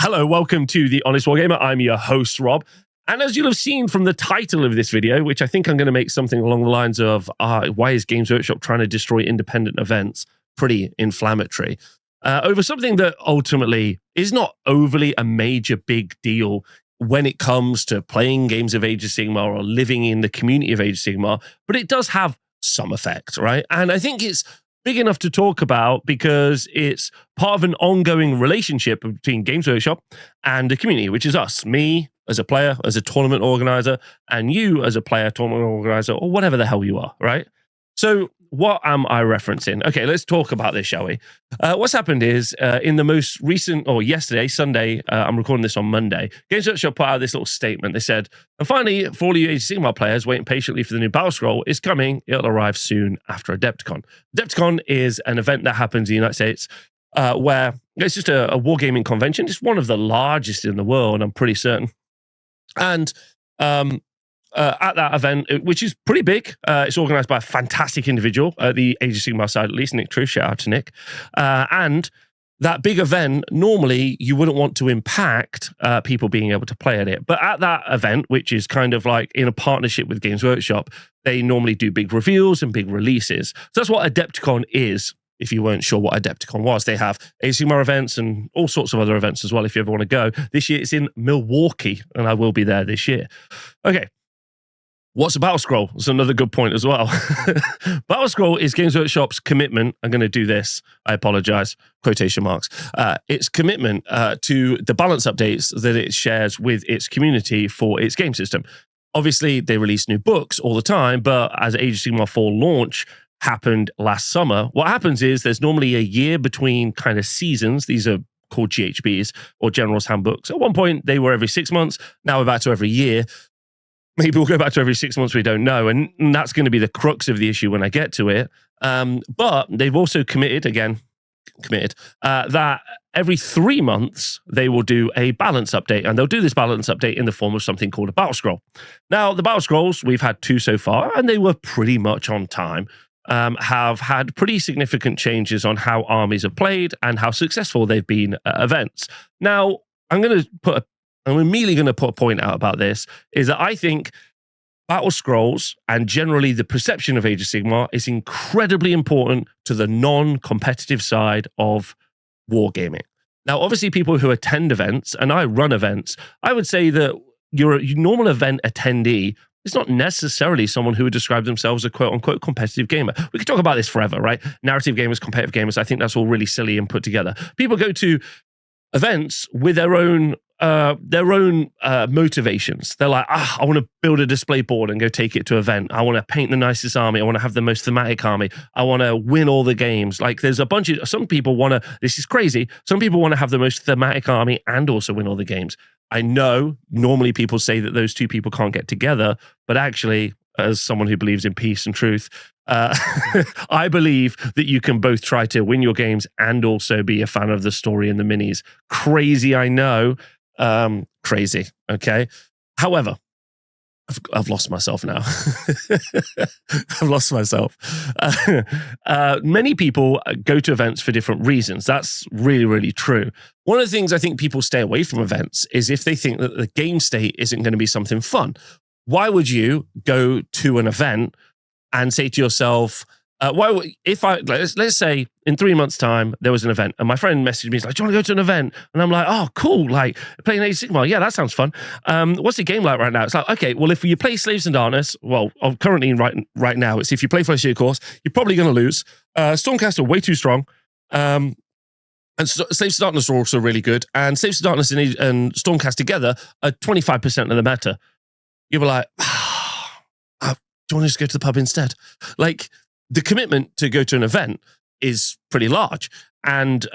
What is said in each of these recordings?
Hello, welcome to The Honest Wargamer. I'm your host, Rob. And as you'll have seen from the title of this video, which I think I'm going to make something along the lines of, why is Games Workshop trying to destroy independent events? Pretty inflammatory. Over something that ultimately is not overly a major big deal when it comes to playing games of Age of Sigmar or living in the community of Age of Sigmar, but it does have some effect, right? And I think it's big enough to talk about because it's part of an ongoing relationship between Games Workshop and the community, which is us, me as a player, as a tournament organizer, and you as a player, tournament organizer, or whatever the hell you are, right? So what am I referencing? Okay, let's talk about this, shall we? What's happened is in the most recent, or yesterday, Sunday, I'm recording this on Monday, Games Workshop put out this little statement. They said, and finally, for all you Age of Sigmar players waiting patiently for the new Battle Scroll, it's coming. It'll arrive soon after Adepticon. Adepticon is an event that happens in the United States where it's just a wargaming convention. It's one of the largest in the world, I'm pretty certain. And at that event, which is pretty big, it's organized by a fantastic individual at the Age of Sigmar side, at least, Nick True. Shout out to Nick. And that big event, normally you wouldn't want to impact people being able to play at it. But at that event, which is kind of like in a partnership with Games Workshop, they normally do big reveals and big releases. So that's what Adepticon is. If you weren't sure what Adepticon was, they have Age of Sigmar events and all sorts of other events as well, if you ever want to go. This year it's in Milwaukee, and I will be there this year. Okay. What's a Battle Scroll? That's another good point as well. Battle Scroll is Games Workshop's commitment. I'm going to do this. I apologize. Quotation marks. Its commitment to the balance updates that it shares with its community for its game system. Obviously, they release new books all the time, but as Age of Sigmar 4 launch happened last summer, what happens is there's normally a year between kind of seasons. These are called GHBs or General's Handbooks. At one point, they were every 6 months. Now we're back to every year. Maybe we'll go back to every 6 months, we don't know. And that's going to be the crux of the issue when I get to it. But they've also committed, that every 3 months, they will do a balance update. And they'll do this balance update in the form of something called a Battle Scroll. Now, the Battle Scrolls, we've had 2 so far, and they were pretty much on time. Have had pretty significant changes on how armies have played and how successful they've been at events. Now, I'm immediately going to put a point out about this, is that I think Battle Scrolls and generally the perception of Age of Sigmar is incredibly important to the non-competitive side of wargaming. Now, obviously, people who attend events, and I run events, I would say that your normal event attendee is not necessarily someone who would describe themselves as a quote-unquote competitive gamer. We could talk about this forever, right? Narrative gamers, competitive gamers, I think that's all really silly and put together. People go to events with their own motivations. They're like, I want to build a display board and go take it to an event. I want to paint the nicest army. I want to have the most thematic army. I want to win all the games. Like there's a bunch of, some people want to, this is crazy. Some people want to have the most thematic army and also win all the games. I know normally people say that those two people can't get together, but actually, as someone who believes in peace and truth, I believe that you can both try to win your games and also be a fan of the story and the minis. Crazy, I know. Crazy, okay? However, I've lost myself now. I've lost myself. Many people go to events for different reasons. That's really, really true. One of the things I think people stay away from events is if they think that the game state isn't going to be something fun. Why would you go to an event and say to yourself, let's say in 3 months' time, there was an event and my friend messaged me, he's like, do you want to go to an event? And I'm like, oh, cool. Like playing Age of Sigmar. Yeah, that sounds fun. What's the game like right now? It's like, okay, well, if you play Slaves and Darkness, well, currently right now, it's if you play First Year Course, you're probably going to lose. Stormcast are way too strong. And Slaves to Darkness are also really good. And Slaves to Darkness and Stormcast together are 25% of the meta. You were like, do you want to just go to the pub instead? Like, the commitment to go to an event is pretty large. And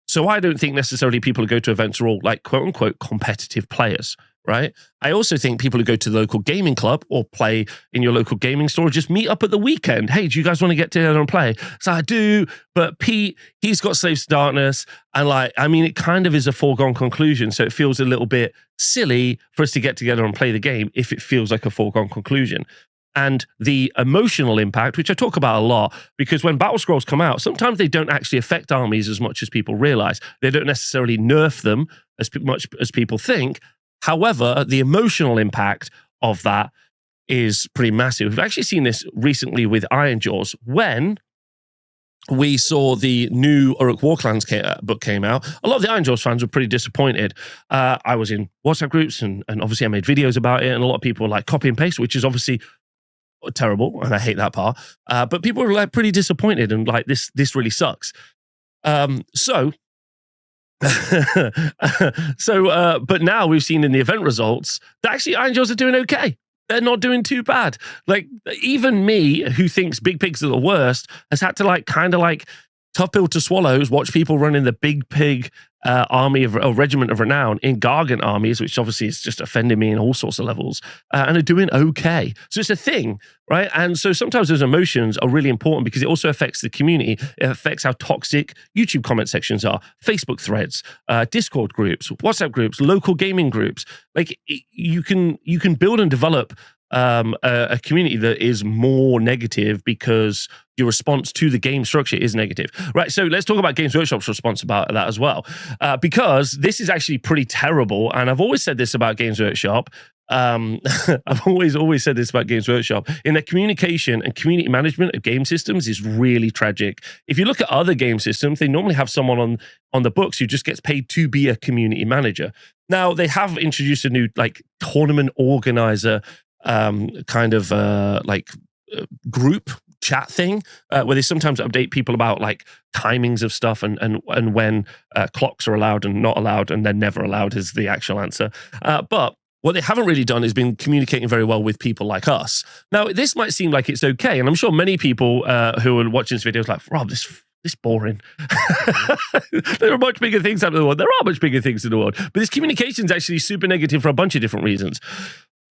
so I don't think necessarily people who go to events are all like quote unquote competitive players, right? I also think people who go to the local gaming club or play in your local gaming store just meet up at the weekend. Hey, do you guys want to get together and play? So I do, but Pete, he's got Slaves to Darkness. And like, I mean, it kind of is a foregone conclusion. So it feels a little bit silly for us to get together and play the game if it feels like a foregone conclusion. and the emotional impact, which I talk about a lot, because when battle scrolls come out, sometimes they don't actually affect armies as much as people realize. They don't necessarily nerf them as much as people think. However, the emotional impact of that is pretty massive. We've actually seen this recently with Ironjaws when we saw the new Uruk Warclans book came out. A lot of the Ironjaws fans were pretty disappointed. I was in WhatsApp groups and obviously I made videos about it, and a lot of people were like copy and paste, which is obviously terrible, and I hate that part. But people were like pretty disappointed and like this really sucks. But now we've seen in the event results that actually Ironjaws are doing okay. They're not doing too bad. Like, even me, who thinks big pigs are the worst, has had to like kind of like tough pill to swallow, watch people running the big pig army of a regiment of renown in Gargant armies, which obviously is just offending me in all sorts of levels, and are doing okay. So it's a thing, right? And so sometimes those emotions are really important because it also affects the community. It affects how toxic YouTube comment sections are, Facebook threads, Discord groups, WhatsApp groups, local gaming groups. Like, you can build and develop a community that is more negative because your response to the game structure is negative, right? So let's talk about Games Workshop's response about that as well, because this is actually pretty terrible. And I've always said this about Games Workshop. I've always said this about Games Workshop. In their communication and community management of game systems is really tragic. If you look at other game systems, they normally have someone on the books who just gets paid to be a community manager. Now, they have introduced a new like tournament organizer group chat thing where they sometimes update people about like timings of stuff and when clocks are allowed and not allowed, and then never allowed is the actual answer. But what they haven't really done is been communicating very well with people like us. Now, this might seem like it's okay, and I'm sure many people who are watching this video is like, Rob, this boring. There are much bigger things out in the world. There are much bigger things in the world. But this communication is actually super negative for a bunch of different reasons.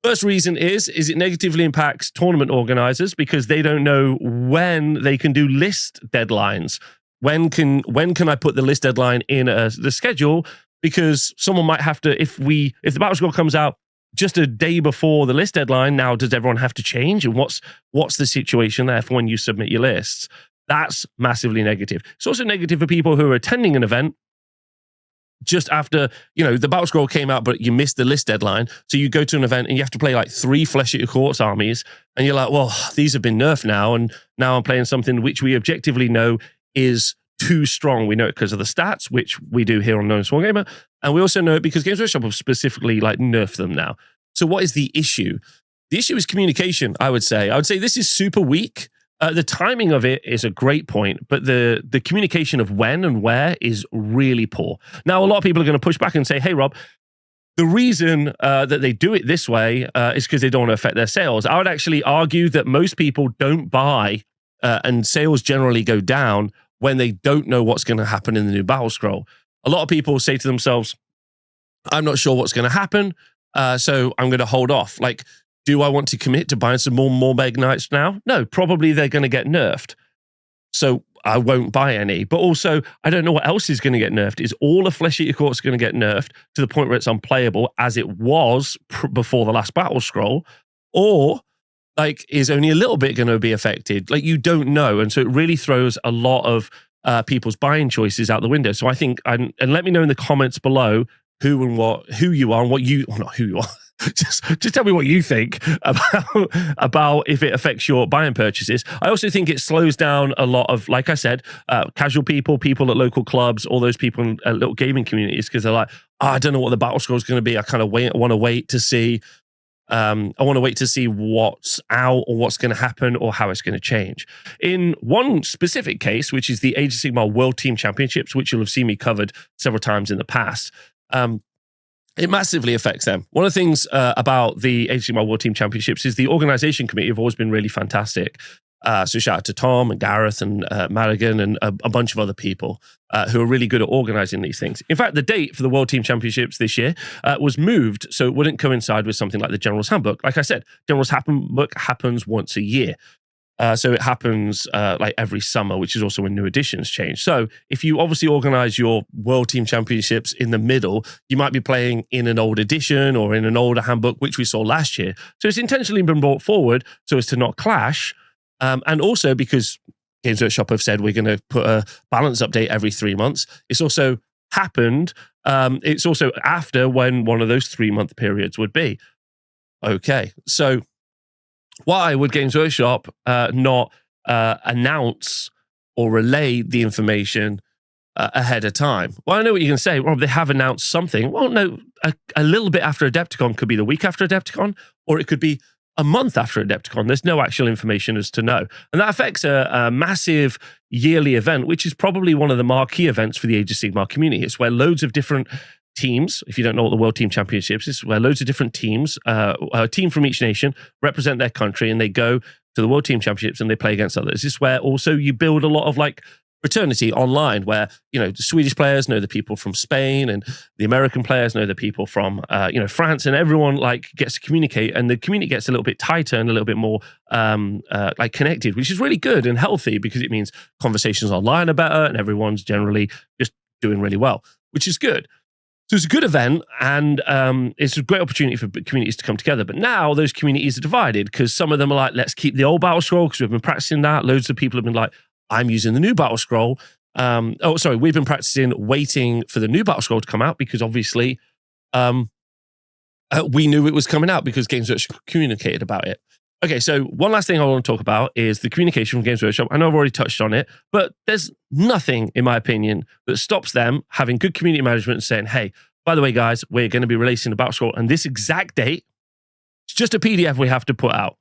First reason is it negatively impacts tournament organizers because they don't know when they can do list deadlines. When can I put the list deadline in the schedule? Because someone might have to, if the battle scroll comes out just a day before the list deadline, now does everyone have to change? And what's the situation there for when you submit your lists? That's massively negative. It's also negative for people who are attending an event just after, the battle scroll came out, but you missed the list deadline. So you go to an event and you have to play like 3 Flesh at Your Courts armies. And you're like, well, these have been nerfed now. And now I'm playing something which we objectively know is too strong. We know it because of the stats, which we do here on Known as Wargamer. And we also know it because Games Workshop have specifically like nerfed them now. So what is the issue? The issue is communication, I would say. I would say this is super weak. The timing of it is a great point, but the communication of when and where is really poor. Now, a lot of people are going to push back and say, hey, Rob, the reason that they do it this way is because they don't want to affect their sales. I would actually argue that most people don't buy and sales generally go down when they don't know what's going to happen in the new battle scroll. A lot of people say to themselves, I'm not sure what's going to happen, so I'm going to hold off. Like, do I want to commit to buying some more Morbeg Knights now? No, probably they're going to get nerfed. So I won't buy any. But also, I don't know what else is going to get nerfed. Is all of Flesh at Your Courts going to get nerfed to the point where it's unplayable as it was before the last battle scroll? Or like, is only a little bit going to be affected? Like, you don't know. And so it really throws a lot of people's buying choices out the window. So I think, and let me know in the comments below who you are and what you, well, not who you are. Just tell me what you think about if it affects your buying purchases. I also think it slows down a lot of, like I said, casual people at local clubs, all those people in little gaming communities, because they're like, I don't know what the battle score is going to be. I kind of want to wait to see. I want to wait to see what's out or what's going to happen or how it's going to change. In one specific case, which is the Age of Sigmar World Team Championships, which you'll have seen me covered several times in the past, it massively affects them. One of the things about the Age of Sigmar World Team Championships is the organization committee have always been really fantastic. So shout out to Tom and Gareth and Madigan and a bunch of other people who are really good at organizing these things. In fact, the date for the World Team Championships this year was moved so it wouldn't coincide with something like the General's Handbook. Like I said, General's Handbook happens once a year. So it happens like every summer, which is also when new editions change. So if you obviously organize your World Team Championships in the middle, you might be playing in an old edition or in an older handbook, which we saw last year. So it's intentionally been brought forward so as to not clash. And also because Games Workshop have said we're going to put a balance update every 3 months, it's also happened. It's also after when one of those 3-month periods would be. Okay, so why would Games Workshop not announce or relay the information ahead of time? Well, I know what you're going to say. Well, they have announced something. Well, no, a little bit after Adepticon could be the week after Adepticon, or it could be a month after Adepticon. There's no actual information as to know. And that affects a massive yearly event, which is probably one of the marquee events for the Age of Sigmar community. It's where loads of different teams, if you don't know what the World Team Championships is, where loads of different teams, a team from each nation represent their country and they go to the World Team Championships and they play against others. This is where also you build a lot of like fraternity online, where, you know, the Swedish players know the people from Spain and the American players know the people from, France, and everyone like gets to communicate, and the community gets a little bit tighter and a little bit more like connected, which is really good and healthy because it means conversations online are better and everyone's generally just doing really well, which is good. So it's a good event, and it's a great opportunity for communities to come together. But now those communities are divided because some of them are like, let's keep the old battle scroll because we've been practicing that. Loads of people have been like, I'm using the new battle scroll. We've been practicing waiting for the new battle scroll to come out because obviously we knew it was coming out because Games Workshop communicated about it. Okay, so one last thing I want to talk about is the communication from Games Workshop. I know I've already touched on it, but there's nothing, in my opinion, that stops them having good community management and saying, hey, by the way, guys, we're going to be releasing the battle scroll on this exact date. It's just a PDF we have to put out.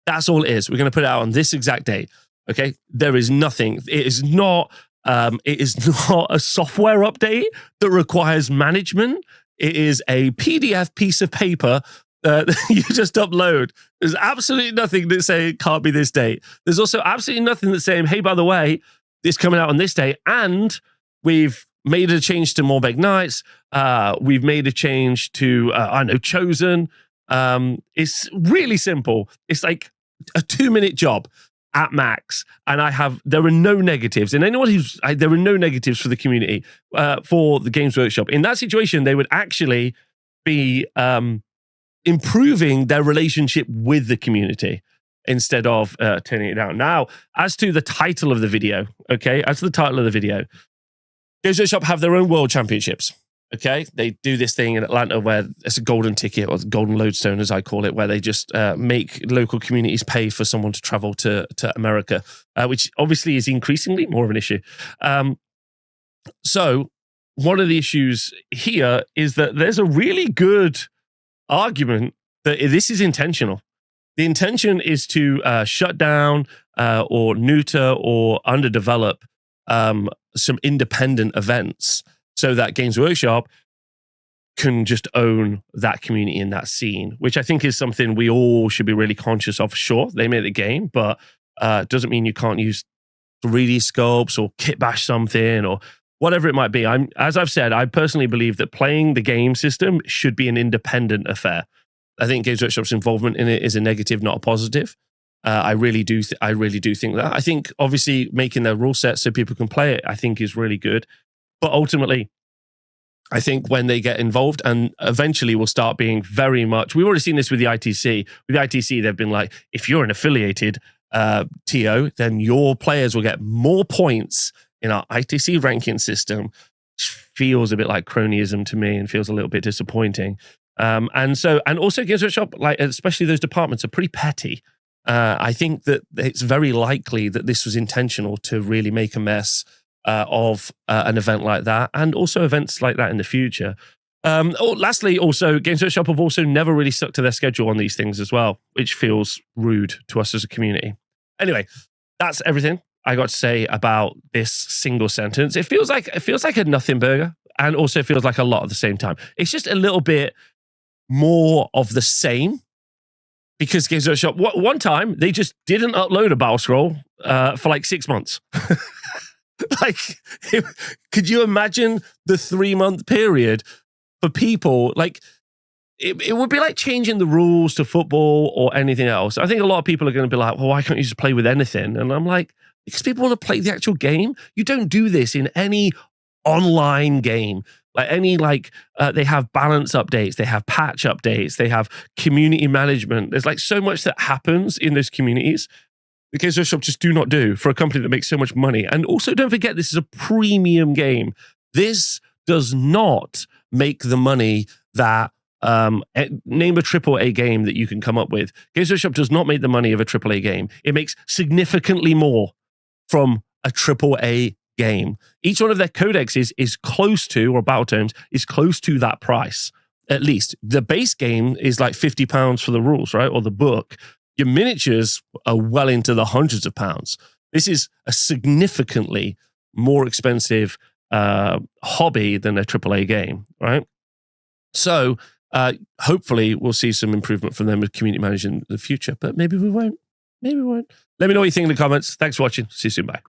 That's all it is. We're going to put it out on this exact date. Okay, there is nothing. It is not a software update that requires management. It is a PDF piece of paper that you just upload. There's absolutely nothing that say it can't be this date. There's also absolutely nothing that's saying, hey, by the way, it's coming out on this day, and we've made a change to Morbeg Knights. We've made a change to Chosen. It's really simple. It's like a 2-minute job at max, and there are no negatives. And anyone there are no negatives for the community, for the Games Workshop. In that situation, they would actually be improving their relationship with the community instead of turning it down. Now, as to the title of the video, Games Workshop have their own World Championships. Okay, they do this thing in Atlanta where it's a golden ticket, or the golden lodestone as I call it, where they just make local communities pay for someone to travel to America, which obviously is increasingly more of an issue. So one of the issues here is that there's a really good argument that this is intentional. The intention is to shut down or neuter or underdevelop some independent events, so that Games Workshop can just own that community in that scene, which I think is something we all should be really conscious of. Sure, they made the game, but doesn't mean you can't use 3D sculpts or kit bash something or whatever it might be. As I've said, I personally believe that playing the game system should be an independent affair. I think Games Workshop's involvement in it is a negative, not a positive. I really do think that. I think obviously making their rule set so people can play it, I think is really good. But ultimately, I think when they get involved, and eventually will start being very much, we've already seen this with the ITC. With the ITC, they've been like, if you're an affiliated TO, then your players will get more points in our ITC ranking system. Which feels a bit like cronyism to me and feels a little bit disappointing. And also Games Workshop, like especially those departments, are pretty petty. I think that it's very likely that this was intentional to really make a mess of an event like that, and also events like that in the future. Lastly, also, Games Workshop have also never really stuck to their schedule on these things as well, which feels rude to us as a community. Anyway, that's everything I got to say about this single sentence. It feels like a nothing burger, and also feels like a lot at the same time. It's just a little bit more of the same, because Games Workshop, one time, they just didn't upload a battle scroll for like 6 months. Like, could you imagine the 3-month period for people? Like, it would be like changing the rules to football or anything else. I think a lot of people are going to be like, well, why can't you just play with anything? And I'm like, because people want to play the actual game. You don't do this in any online game. They have balance updates, they have patch updates, they have community management. There's like so much that happens in those communities. The Games Workshop just do not do for a company that makes so much money. And also don't forget, this is a premium game. This does not make the money that, name a AAA game that you can come up with. Games Workshop does not make the money of a AAA game. It makes significantly more from a AAA game. Each one of their codexes is close to, or battle tomes, is close to that price, at least. The base game is like £50 for the rules, right? Or the book. Your miniatures are well into the hundreds of pounds. This is a significantly more expensive hobby than a AAA game, right? So hopefully we'll see some improvement from them with community management in the future, but maybe we won't. Maybe we won't. Let me know what you think in the comments. Thanks for watching. See you soon. Bye.